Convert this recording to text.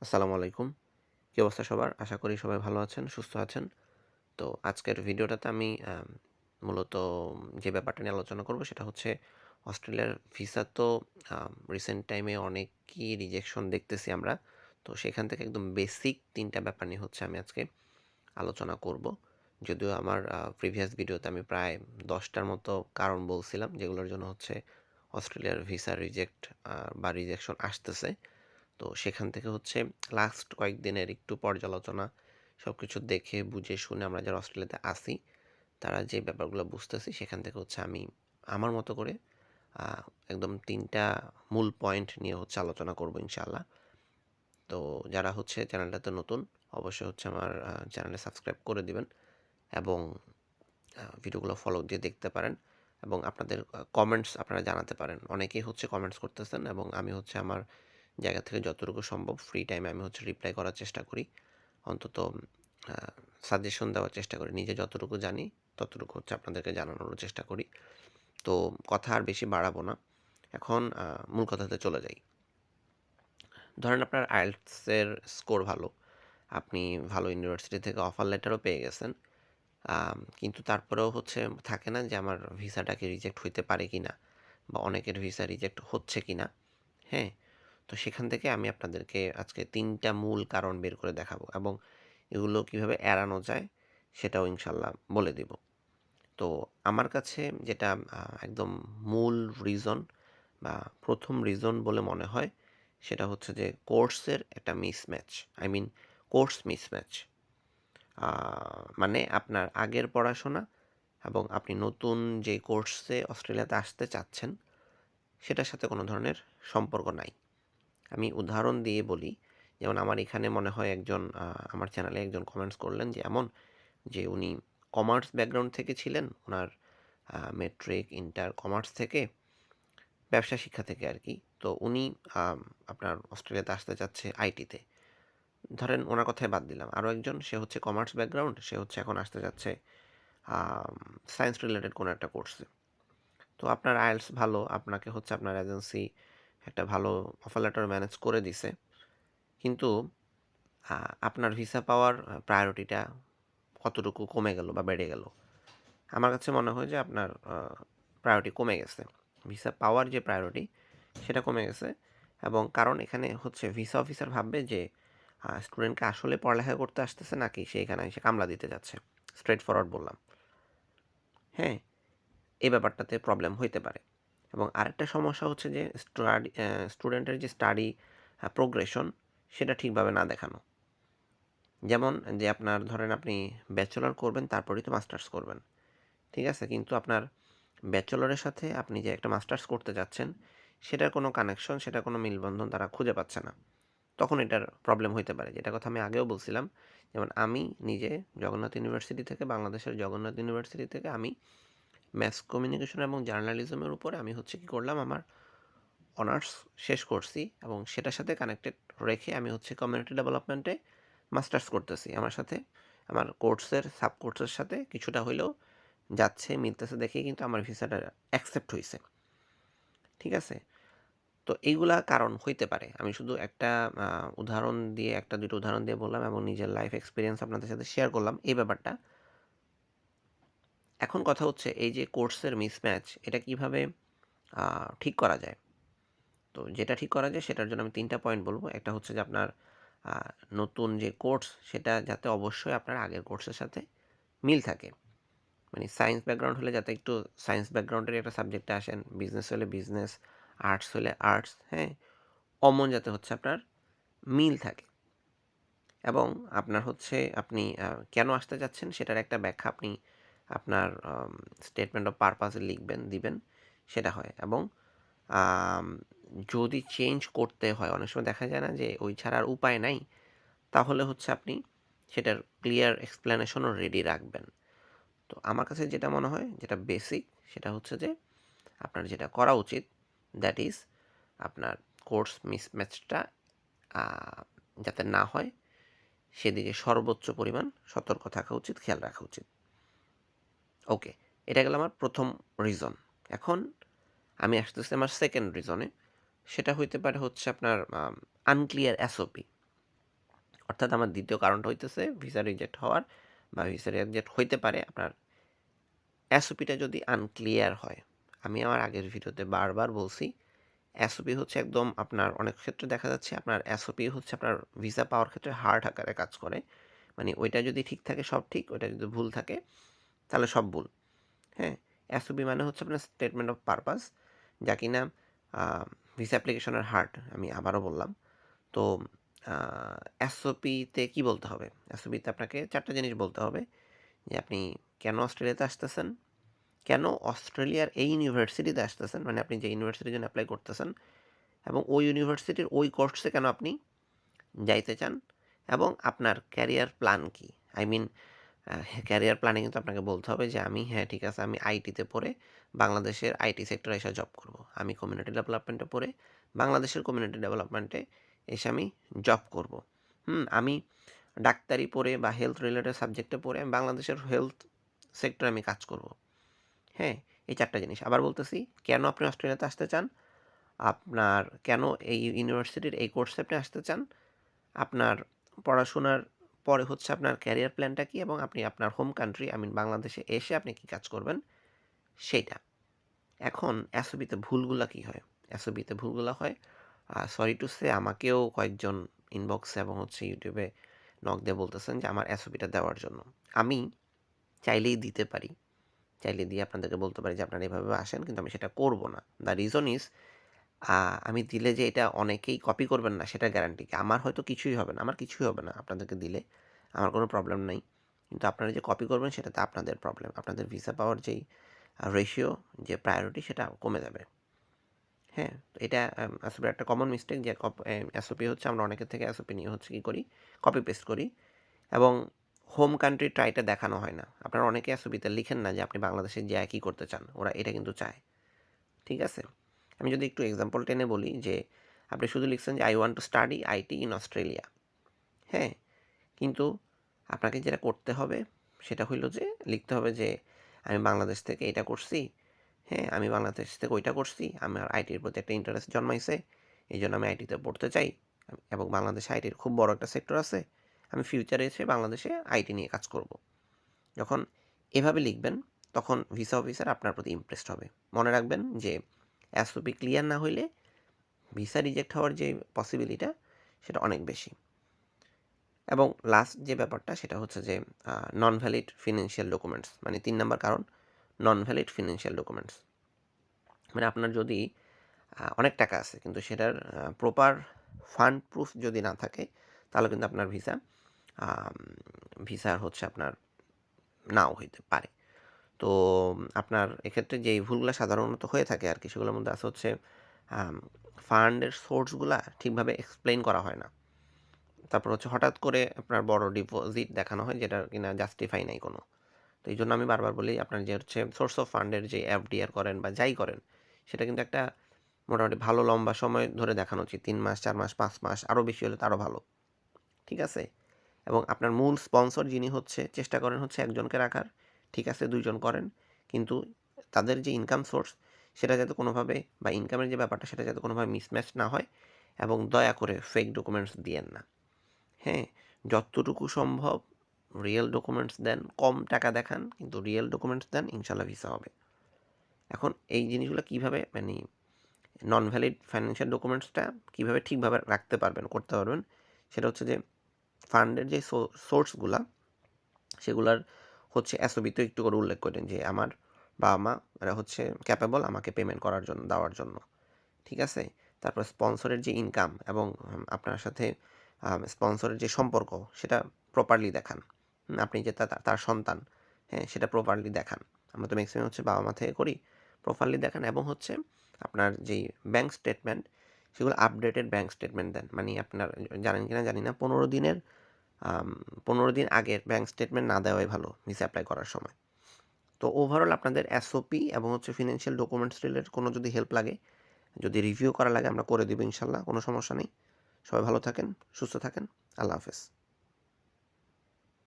আসসালামু আলাইকুম। কী অবস্থা সবার? আশা করি সবাই ভালো আছেন, সুস্থ আছেন। তো আজকের ভিডিওটাতে আমি মূলত যে ব্যাপারটা নিয়ে আলোচনা করব সেটা হচ্ছে অস্ট্রেলিয়ার ভিসা তো রিসেন্ট টাইমে অনেকই রিজেকশন দেখতেছি আমরা। তো সেখান থেকে একদম বেসিক ৩ টা ব্যাপার নিয়ে হচ্ছে আমি আজকে আলোচনা করব। যদিও আমার প্রিভিয়াস ভিডিওতে আমি প্রায় ১০ টার মতো কারণ বলছিলাম যেগুলোর জন্য হচ্ছে অস্ট্রেলিয়ার ভিসা রিজেক্ট বা রিজেকশন আসতেছে। তো সেখান থেকে হচ্ছে লাস্ট কয়েকদিনের একটু পর্যালোচনা সবকিছু দেখে বুঝে শুনে আমরা যারা অস্ট্রেলিয়াতে আসি তারা যে ব্যাপারগুলো বুঝতেছি সেখান থেকে হচ্ছে আমি আমার মতো করে আহ, একদম ৩টা মূল পয়েন্ট নিয়ে হচ্ছে আলোচনা করব ইনশাআল্লাহ। তো যারা হচ্ছে চ্যানেলটাতে নতুন অবশ্যই হচ্ছে আমার চ্যানেলে সাবস্ক্রাইব করে দিবেন এবং ভিডিওগুলো ফলো দিয়ে দেখতে পারেন এবং আপনাদের কমেন্টস আপনারা জানাতে পারেন। অনেকেই হচ্ছে কমেন্টস করতেছেন এবং আমি হচ্ছে আমার জায়গা থেকে যতটুকু সম্ভব ফ্রি টাইমে আমি হচ্ছে রিপ্লাই করার চেষ্টা করি। অন্তত সাজেশন দেওয়ার চেষ্টা করি। নিজে যতটুকু জানি ততটুকু হচ্ছে আপনাদেরকে জানানোর চেষ্টা করি। তো কথা আর বেশি বাড়াবো না। এখন মূল কথাতে চলে যাই। ধরেন আপনার আইএলটিএসের স্কোর ভালো। আপনি ভালো ইউনিভার্সিটি থেকে অফার লেটারও পেয়ে গেছেন। কিন্তু তারপরেও হচ্ছে থাকে না যে আমার ভিসাটা কি রিজেক্ট হইতে পারে কিনা বা অনেকের ভিসা রিজেক্ট হচ্ছে কিনা। হ্যাঁ? তো সেখান থেকে আমি আপনাদেরকে আজকে ৩টা মূল কারণ বের করে দেখাবো এবং এগুলো কিভাবে এড়ানো যায় সেটাও ইনশাল্লাহ বলে দিব। তো আমার কাছে যেটা একদম মূল রিজন বা প্রথম রিজন বলে মনে হয় সেটা হচ্ছে যে কোর্সের একটা mismatch. I mean course mismatch. মানে আপনার আগের পড়াশোনা এবং আপনি নতুন যে কোর্সে অস্ট্রেলিয়াতে আসতে চাচ্ছেন সেটার সাথে কোনো ধরনের সম্পর্ক নাই। আমি উদাহরণ দিয়ে বলি, যেমন আমার এখানে মনে হয় একজন আমার চ্যানেলে একজন কমেন্টস করলেন যে এমন যে উনি কমার্স ব্যাকগ্রাউন্ড থেকে ছিলেন, ওনার মেট্রিক ইন্টার কমার্স থেকে, ব্যবসা শিক্ষা থেকে আর কি। তো উনি আপনার অস্ট্রেলিয়াতে আসতে চাচ্ছে আইটিতে। ধরেন ওনার কথাই বাদ দিলাম, আরও একজন সে হচ্ছে কমার্স ব্যাকগ্রাউন্ড, সে হচ্ছে এখন আসতে যাচ্ছে সায়েন্স রিলেটেড কোনো একটা কোর্সে। তো আপনার আইএলস ভালো, আপনাকে হচ্ছে আপনার এজেন্সি একটা ভালো অফার লেটার ম্যানেজ করে দিছে, কিন্তু আপনার ভিসা পাওয়ার প্রায়োরিটিটা কতটুকু কমে গেল বা বেড়ে গেল? আমার কাছে মনে হয় যে আপনার প্রায়োরিটি কমে গেছে। ভিসা পাওয়ার যে প্রায়োরিটি সেটা কমে গেছে। এবং কারণ এখানে হচ্ছে ভিসা অফিসার ভাববে যে স্টুডেন্টকে আসলে পড়ালেখা করতে আসতেছে নাকি সে এখানে এসে কামলা দিতে যাচ্ছে। স্ট্রেট ফরওয়ার্ড বললাম। হ্যাঁ, এই ব্যাপারটাতে প্রবলেম হইতে পারে। এবং আরেকটা সমস্যা হচ্ছে যে স্টুডেন্টের যে স্টাডি প্রোগ্রেশন সেটা ঠিকভাবে না দেখানো। যেমন যে আপনার ধরেন আপনি ব্যাচেলর করবেন তারপরেই তো মাস্টার্স করবেন, ঠিক আছে? কিন্তু আপনার ব্যাচেলরের সাথে আপনি যে একটা মাস্টার্স করতে যাচ্ছেন সেটার কোনো কানেকশন, সেটার কোনো মিলবন্ধন তারা খুঁজে পাচ্ছে না। তখন এটার প্রবলেম হইতে পারে, যেটা কথা আমি আগেও বলছিলাম। যেমন আমি নিজে জগন্নাথ ইউনিভার্সিটি থেকে, বাংলাদেশের জগন্নাথ ইউনিভার্সিটি থেকে আমি ম্যাস কমিউনিকেশন এবং জার্নালিজমের উপরে আমি হচ্ছে কি করলাম, আমার অনার্স শেষ করছি এবং সেটার সাথে কানেক্টেড রেখে আমি হচ্ছে কমিউনিটি ডেভেলপমেন্টে মাস্টার্স করতেছি। আমার সাথে আমার কোর্সের সাব কোর্সের সাথে কিছুটা হইলেও যাচ্ছে, মিলতেছে দেখেই কিন্তু আমার ভিসাটা অ্যাকসেপ্ট হইছে। ঠিক আছে? তো এইগুলা কারণ হইতে পারে। আমি শুধু একটা উদাহরণ দিয়ে ১টা ২টো উদাহরণ দিয়ে বললাম এবং নিজের লাইফ এক্সপেরিয়েন্স আপনাদের সাথে শেয়ার করলাম এই ব্যাপারটা। এখন কথা হচ্ছে এই যে কোর্সের মিসম্যাচ এটা কিভাবে ঠিক করা যায়? তো যেটা ঠিক করা যায় সেটার জন্য আমি ৩টা পয়েন্ট বলব। একটা হচ্ছে যে আপনার আ নতুন যে কোর্স সেটা যাতে অবশ্যই আপনার আগের কোর্সের সাথে মিল থাকে। মানে সায়েন্স ব্যাকগ্রাউন্ড হলে যাতে একটু সায়েন্স ব্যাকগ্রাউন্ডের একটা সাবজেক্টে আসেন, বিজনেস হলে বিজনেস, আর্টস হলে আর্টস, হ্যাঁ? অমন যাতে হচ্ছে আপনার মিল থাকে এবং আপনার হচ্ছে আপনি কেন আসতে চাচ্ছেন সেটার একটা ব্যাখ্যা আপনি আপনার স্টেটমেন্ট অফ পারপাসে লিখবেন, দিবেন, সেটা হয়। এবং আম যদি চেঞ্জ করতে হয়, অনেক সময় দেখা যায় না যে ওই ছাড়া আর উপায় নাই, তাহলে হচ্ছে আপনি সেটার ক্লিয়ার এক্সপ্লেনেশনও রেডি রাখবেন। তো আমার কাছে যেটা মনে হয়, যেটা বেসিক, সেটা হচ্ছে যে আপনার যেটা করা উচিত, দ্যাট ইজ আপনার কোর্স মিসম্যাচটা আ যাতে না হয় সেদিকে সর্বোচ্চ পরিমাণ সতর্ক থাকা উচিত, খেয়াল রাখা উচিত। ওকে, এটা গেল আমার ১ম রিজন। এখন আমি আসতেছি আমার 2nd রিজনে। সেটা হইতে পারে হচ্ছে আপনার আনক্লিয়ার এসওপি। অর্থাৎ আমার দ্বিতীয় কারণটা হইতেছে ভিসা রিজেক্ট হওয়ার বা ভিসা রিজেক্ট হইতে পারে আপনার এসওপিটা যদি আনক্লিয়ার হয়। আমি আমার আগের ভিডিওতে বারবার বলছি এসওপি হচ্ছে একদম আপনার অনেক ক্ষেত্রে দেখা যাচ্ছে আপনার এসওপি হচ্ছে আপনার ভিসা পাওয়ার ক্ষেত্রে হার্ড আকারে কাজ করে। মানে ওইটা যদি ঠিক থাকে সব ঠিক, ওইটা যদি ভুল থাকে তাহলে সব ভুল। হ্যাঁ, এসওপি মানে হচ্ছে আপনার স্টেটমেন্ট অফ পারপাস, যা কিনা ভিসা অ্যাপ্লিকেশনের হার্ট। আমি আবারও বললাম। তো এসওপিতে কি বলতে হবে? এসওপিতে আপনাকে 4টা জিনিস বলতে হবে যে আপনি কেন অস্ট্রেলিয়াতে আসতেছেন, কেন অস্ট্রেলিয়ার এই ইউনিভার্সিটিতে আসতেছেন, মানে আপনি যে ইউনিভার্সিটির জন্য অ্যাপ্লাই করতেছেন এবং ওই ইউনিভার্সিটির ওই কোর্সে কেন আপনি যাইতে চান এবং আপনার ক্যারিয়ার প্ল্যান কি। আই মিন ক্যারিয়ার প্ল্যানে কিন্তু আপনাকে বলতে হবে যে আমি হ্যাঁ ঠিক আছে, আমি আইটিতে পড়ে বাংলাদেশের আইটি সেক্টরে এসে জব করব। আমি কমিউনিটি ডেভেলপমেন্টে পড়ে বাংলাদেশের কমিউনিটি ডেভেলপমেন্টে এসে আমি জব করব। আমি ডাক্তারি পড়ে বা হেলথ রিলেটেড সাবজেক্টে পড়ে আমি বাংলাদেশের হেলথ সেক্টরে আমি কাজ করব। হ্যাঁ, এই 4টা জিনিস আবার বলতেছি। কেন আপনি অস্ট্রেলিয়াতে আসতে চান, আপনার কেন এই ইউনিভার্সিটির এই কোর্সে আপনি আসতে চান, আপনার পড়াশোনার পরে হচ্ছে আপনার ক্যারিয়ার প্ল্যানটা কী এবং আপনি আপনার হোম কান্ট্রি আই মিন বাংলাদেশে এসে আপনি কী কাজ করবেন সেইটা। এখন এসওপিতে ভুলগুলা কী হয়? এসওপিতে ভুলগুলা হয়, সরি টু সে, আমাকেও কয়েকজন ইনবক্সে এবং হচ্ছে ইউটিউবে নক দিয়ে বলতেছেন যে আমার এসওপিটা দেওয়ার জন্য। আমি চাইলেই দিতে পারি, চাইলে দিয়ে আপনাদেরকে বলতে পারি যে আপনারা এভাবে আসেন, কিন্তু আমি সেটা করব না। দ্য রিজন ইজ আমি দিলে যে এটা অনেকেই কপি করবেন না সেটার গ্যারান্টি কি? আমার হয়তো কিছুই হবে না, আমার কিছুই হবে না আপনাদেরকে দিলে, আমার কোনো প্রবলেম নাই। কিন্তু আপনারা যে কপি করবেন সেটাতে আপনাদের প্রবলেম। আপনাদের ভিসা পাওয়ার যেই রেশিও, যে প্রায়োরিটি সেটা কমে যাবে। হ্যাঁ? তো এটা আসলে একটা কমন মিস্টেক যে এসওপি হচ্ছে আমরা অনেকের থেকে এসওপি নিয়ে হচ্ছে কী করি? কপি পেস্ট করি এবং হোম কান্ট্রি ট্রাইটা দেখানো হয় না। আপনারা অনেকে এসওপিতে লিখেন না যে আপনি বাংলাদেশে যেয়ে কী করতে চান। ওরা এটা কিন্তু চায়। ঠিক আছে? আমি যদি একটু এক্সাম্পল টেনে বলি যে আপনি শুধু লিখছেন যে I want to study IT in Australia. হ্যাঁ, কিন্তু আপনাকে যেটা করতে হবে সেটা হইল যে লিখতে হবে যে আমি বাংলাদেশ থেকে এটা করছি, হ্যাঁ আমি বাংলাদেশ থেকে ওইটা করছি, আমার আইটির প্রতি একটা ইন্টারেস্ট জন্মাইছে, এই জন্য আমি আইটিতে পড়তে চাই এবং বাংলাদেশে আইটির খুব বড় একটা সেক্টর আছে, আমি ফিউচারে এসে বাংলাদেশে আইটি নিয়ে কাজ করব। যখন এভাবে লিখবেন তখন ভিসা অফিসার আপনার প্রতি ইমপ্রেসড হবে। মনে রাখবেন যে এসওপি ক্লিয়ার না হইলে ভিসা রিজেক্ট হওয়ার যে পসিবিলিটিটা সেটা অনেক বেশি। এবং লাস্ট যে ব্যাপারটা সেটা হচ্ছে যে নন ভ্যালিড ফিনান্সিয়াল ডকুমেন্টস, মানে 3 নাম্বার কারণ নন ভ্যালিড ফিনান্সিয়াল ডকুমেন্টস। মানে আপনার যদি অনেক টাকা আছে কিন্তু সেটার প্রপার ফান্ড প্রুফ যদি না থাকে তাহলে কিন্তু আপনার ভিসার হচ্ছে আপনার নাও হইতে পারে। তো আপনার এক্ষেত্রে যেই ভুলগুলো সাধারণত হয়ে থাকে আর কি, সেগুলোর মধ্যে আছে হচ্ছে ফান্ডের সোর্সগুলা ঠিকভাবে এক্সপ্লেইন করা হয় না। তারপর হচ্ছে হঠাৎ করে আপনার বড় ডিপোজিট দেখানো হয় যেটা কিনা জাস্টিফাই নাই কোনো। তো এই জন্য আমি বারবার বলি আপনার যে হচ্ছে সোর্স অফ ফান্ডের যে এফডিআর করেন বা যাই করেন সেটা কিন্তু একটা মোটামুটি ভালো লম্বা সময় ধরে দেখানো উচিত। 3 মাস, 4 মাস, 5 মাস, আরও বেশি হলে তো আরও ভালো। ঠিক আছে? এবং আপনার মূল স্পন্সর যিনি হচ্ছে চেষ্টা করেন হচ্ছে একজনকে রাখার। ঠিক আছে 2 জন করেন। কিন্তু তাদের যে ইনকাম সোর্স সেটা যাতে কোনোভাবে বা ইনকামের যে ব্যাপারটা সেটা যাতে কোনোভাবে মিসম্যাচ না হয় এবং দয়া করে ফেক ডকুমেন্টস দিয়েন না। হ্যাঁ? যতটুকু সম্ভব রিয়েল ডকুমেন্টস দেন, কম টাকা দেখান কিন্তু রিয়েল ডকুমেন্টস দেন, ইনশাল্লাহ ভিসা হবে। এখন এই জিনিসগুলো কীভাবে মানে নন ভ্যালিড ফাইন্যান্সিয়াল ডকুমেন্টসটা কীভাবে ঠিকভাবে রাখতে পারবেন, করতে পারবেন, সেটা হচ্ছে যে ফান্ডের যে সোর্সগুলা সেগুলার হচ্ছে এসওপিতে একটু করে উল্লেখ করেন যে আমার বাবা মা এরা হচ্ছে ক্যাপেবল আমাকে পেমেন্ট করার জন্য, দেওয়ার জন্য। ঠিক আছে? তারপর স্পন্সরের যে ইনকাম এবং আপনার সাথে স্পন্সরের যে সম্পর্ক সেটা প্রপারলি দেখান। আপনি যে তার সন্তান, হ্যাঁ সেটা প্রপারলি দেখান। আমরা তো ম্যাক্সিমাম হচ্ছে বাবা মা থেকে করি। প্রপারলি দেখান এবং হচ্ছে আপনার যেই ব্যাংক স্টেটমেন্ট সেগুলো আপডেটেড ব্যাংক স্টেটমেন্ট দেন। মানে আপনার জানেন কিনা জানি না, 15 দিন আগের ব্যাংক স্টেটমেন্ট না দেওয়াই ভালো ভিসা অ্যাপ্লাই করার সময়। তো ওভারঅল আপনাদের এসওপি এবং হচ্ছে ফিনান্সিয়াল ডকুমেন্টস রিলেটেড কোনো যদি হেল্প লাগে, যদি রিভিউ করা লাগে আমরা করে দিব ইনশাল্লাহ, কোনো সমস্যা নেই। সবাই ভালো থাকেন, সুস্থ থাকেন। আল্লাহ হাফেজ।